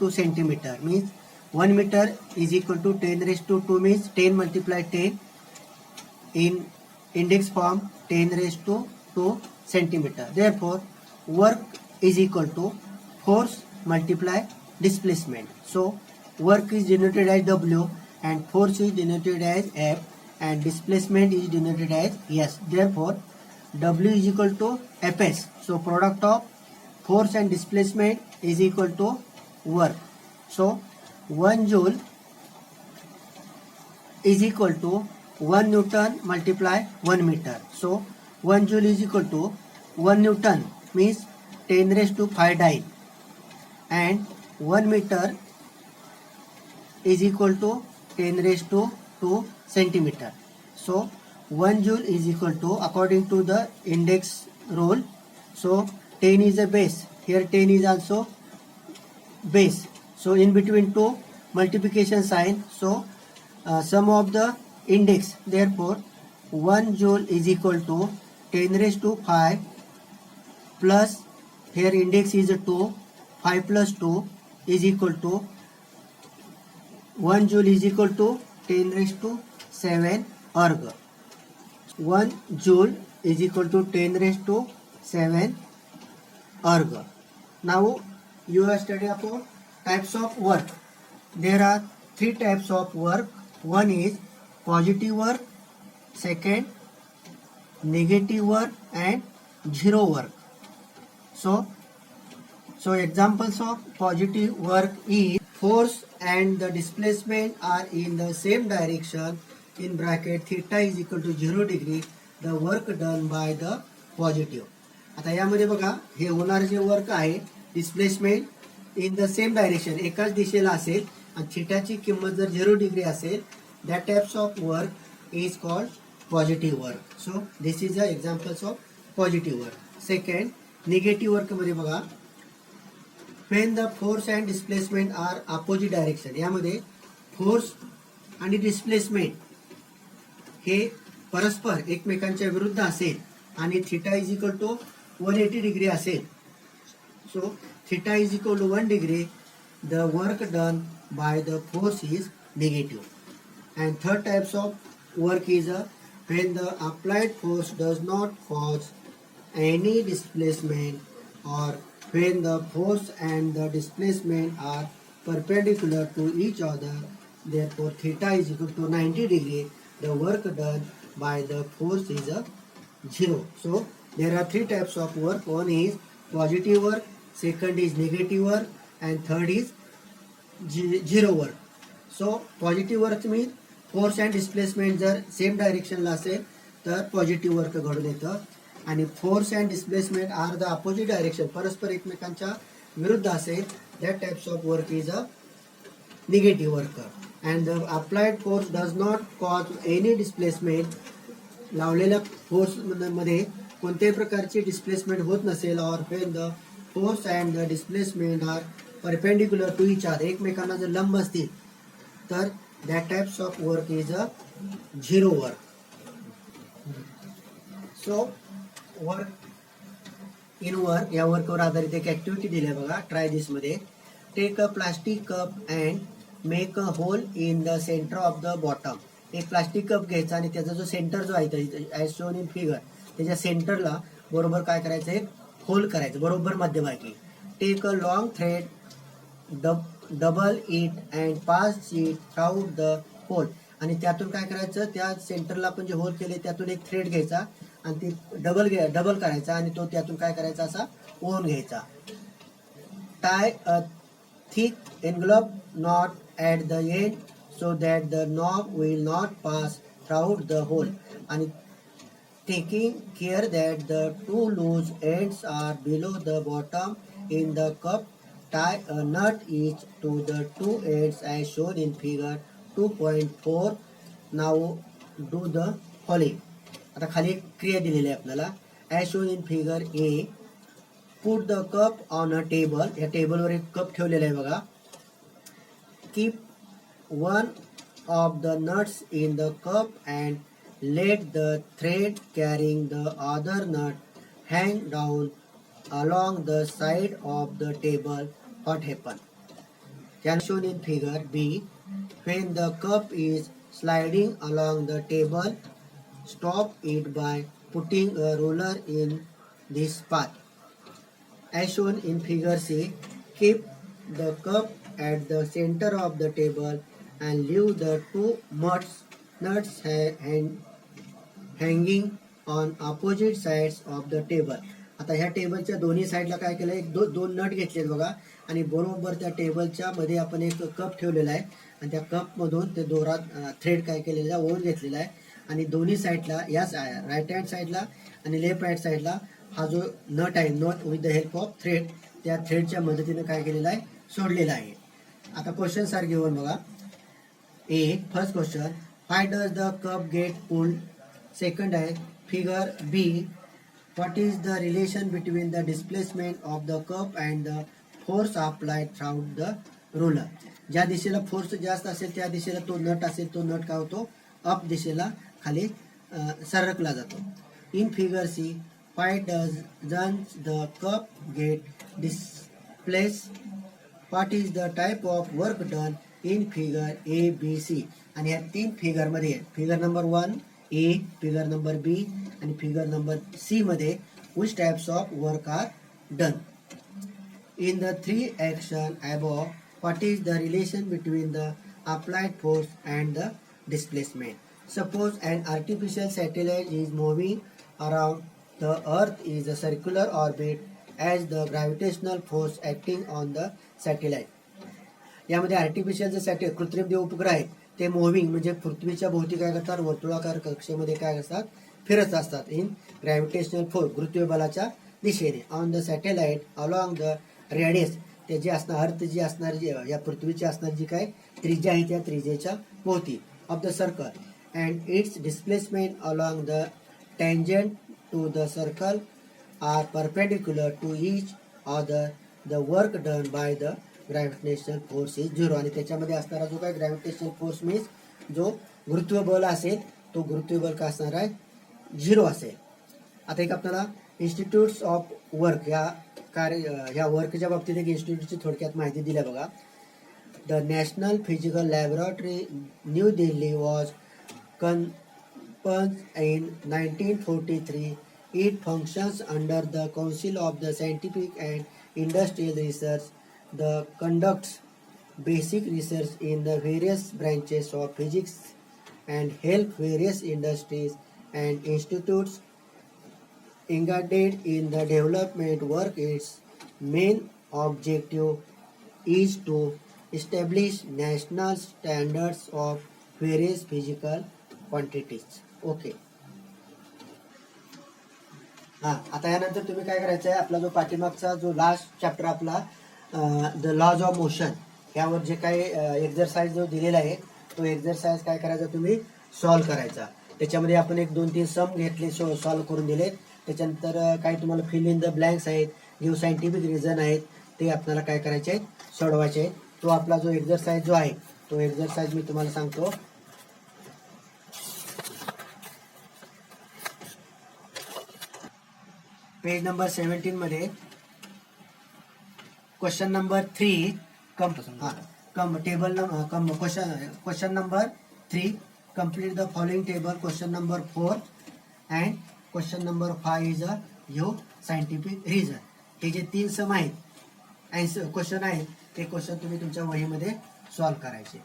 2 centimeter means 1 meter is equal to 10 raised to 2 means 10 multiplied 10 in index form 10 raised to 2 centimeter. Therefore, work is equal to force multiply displacement. So, work is denoted as W and force is denoted as F and displacement is denoted as S. Therefore, W is equal to Fs. So, product of force and displacement is equal to work. So, 1 joule is equal to 1 Newton multiply 1 meter. So, 1 joule is equal to 1 Newton means 10 raised to 5 dyne and 1 meter is equal to 10 raised to 2 centimeter. So, 1 joule is equal to, according to the index rule, so 10 is a base. Here 10 is also base. So, in between two multiplication sign, so sum of the index. Therefore, 1 joule is equal to 10 raised to 5 plus, here index is a 2, 5 plus 2 is equal to 1 joule is equal to 10 raised to 7 erg. 1 joule is equal to 10 raised to 7 erg. Now you are studying about types of work. There are 3 types of work. One is positive work, second negative work and zero work. So examples of positive work is force and the displacement are in the same direction in bracket theta is equal to 0 degree, the work done by the positive. आता यामध्ये बघा हे होणारे जे work आहे displacement in the same direction एकाच दिशेला असेल आणि थिटाची किंमत जर 0 डिग्री असेल that types of work is called positive work. So this is the examples of positive work. Second, negative work मध्ये बघा when the force and displacement are opposite direction. यामध्ये फोर्स आणि डिस्प्लेसमेंट हे परस्पर एकमेकांच्या विरुद्ध असेल आणि theta is equal to 180 degree असेल. So theta is equal to 1 degree, the work done by the force is negative. And third types of work is when the applied force does not cause any displacement or when the force and the displacement are perpendicular to each other. Therefore, theta is equal to 90 degree. The work done by the force is 0. So, there are 3 types of work. One is positive work, second is negative work, and third is zero work. So, positive work means force and displacement जर same डायरेक्शनला असेल तर positive work घडून येतं आणि force and displacement are the opposite direction परस्पर एकमेकांच्या विरुद्ध असेल that types of work is a negative work. And the applied force does not cause any displacement, लावलेल्या फोर्स मध्ये कोणत्याही प्रकारची डिस्प्लेसमेंट होत नसेल और when the force and the displacement are perpendicular to each other, एकमेकांना जर लंब असतील तर that types of work is a zero work. So work in work या वर्कवर आधारित एक ऍक्टिव्हिटी दिली बघा. ट्राय दिस मध्ये take a plastic cup and make a hole in the centre of the bottom. एक प्लास्टिक कप घ्यायचा आणि त्याचा जो सेंटर जो आहे ॲज शोन इन फिगर त्याच्या सेंटरला बरोबर काय करायचं, एक होल करायचं बरोबर मध्यभागी. Take a long thread double it and pass it through the hole. आणि त्यातून काय करायचं, त्या सेंटरला आपण जे होल केले त्यातून एक थ्रेड घ्यायचा आणि ते डबल करायचा आणि तो त्यातून काय करायचा असा ओन घ्यायचा. Tie a thick envelope knot at the end so that the knob will not pass through the hole. आणि taking care that the 2 loose ends are below the bottom in the cup. Tie a nut each to the 2 ends as shown in figure 2.4. Now do the following. आता खाली एक क्रिया दिलेली आहे आपल्याला. as shown in figure A, put the cup on a table. या टेबलवर एक कप ठेवलेला आहे बघा. Keep one of the nuts in the cup and let the thread carrying the other nut hang down along the side of the table. What happened? Can shown in figure B. When the cup is sliding along the table, stop it by putting a ruler in this path. As shown in figure C, keep the cup at the center of the table and leave the two nuts hanging on opposite sides of the table. आता ह्या टेबलच्या दोन्ही साईडला काय केलं, एक दोन nut घेतलेत बघा आणि बरोबर त्या टेबलच्या मध्ये आपण एक कप ठेवलेला आहे आणि त्या कपमधून ते दोरात थ्रेड काय केलेला आहे, ओवून घेतलेला आहे आणि दोन्ही साईडला या राईट हँड साईडला आणि लेफ्ट हँड साईडला हा जो नट आहे, nut with the help of thread, त्या थ्रेडच्या मदतीने काय केलेला आहे, सोडलेला आहे. आता क्वेश्चन्स आर गिवन बघा. A first question, why does the cup get pulled. Second आहे figure b, what is the relation between the displacement of the cup and the force applied through the roller. ज्या दिशेला force जास्त असेल त्या दिशेला तो nut असेल, तो नट काय होतो, अप दिशेला खाली सरकला जातो. In figure C, why doesn't the cup get displaced? What is the type of work done in figure A, B, C? आणि ह्या तीन फिगर मध्ये figure number 1 A, figure number B आणि फिगर नंबर C मध्ये which types of work are done? In the three action above, what is the relation between the applied force and the displacement? Suppose an artificial satellite is moving around the earth is a circular orbit as the gravitational force acting on the satellite. यामध्ये artificial जे satellite कृत्रिम जे उपग्रह आहेत ते moving म्हणजे पृथ्वीच्या भोवती काय करतात, वर्तुळाकार कक्षेमध्ये काय असतात, फिरत असतात इन ग्रॅव्हिटेशनल फोर्स, गुरुत्वीय बलाच्या दिशेने. On the satellite along the radius, ते जे असणार अर्थ जी असणार या पृथ्वीची असणार जी काय त्रिज्या आहे त्या त्रिज्येच्या भोवती of the circle and it's displacement along the tangent to the circle are perpendicular to each other. The work done by the gravitational force is zero. आणि त्याच्यामध्ये असणारा जो काय ग्रॅव्हिटेशनल फोर्स मीन्स जो गुरुत्व बल असेल तो गुरुत्व बल काय असणार आहे, 0 असेल. आता एक आपल्याला इन्स्टिट्यूट्स ऑफ वर्क या वर्कच्या बाबतीत एक इन्स्टिट्यूटची थोडक्यात माहिती दिली बघा. The national physical laboratory new Delhi was in 1943. It functions under the Council of the Scientific and Industrial Research. The conducts basic research in the various branches of physics and help various industries and institutes engaged in the development work. Its main objective is to establish national standards of various physical quantities. Okay. आता यानंतर तुम्ही काय करायचं आहे, आपला जो पाठीमागचा जो लास्ट चॅप्टर आपला द लॉज ऑफ मोशन यावर जे काही एक्झरसाइज जो दिलेला आहे तो एक्झरसाइज काय करायचा, तुम्ही सॉल्व्ह करायचा. त्याच्यामध्ये आपण एक 2-3 सम घेतले, सॉल्व्ह करून दिले. त्याच्यानंतर काही तुम्हाला फिल इन द ब्लँक्स आहेत, गिव्ह सायंटिफिक रिझन आहेत, ते आपल्याला काय करायचे आहेत, सोडवायचे आहेत. तो आपला जो एक्झरसाइज जो आहे तो एक्झरसाइज मी तुम्हाला सांगतो. पेज नंबर 17 मध्ये question number 3 question number 3 complete the following table. Question number 4 and question number 5 is a scientific reason. हे जे 3 सम आहेत क्वेश्चन आहेत ते क्वेश्चन तुम्ही तुमच्या वहीमध्ये सॉल्व्ह करायचे.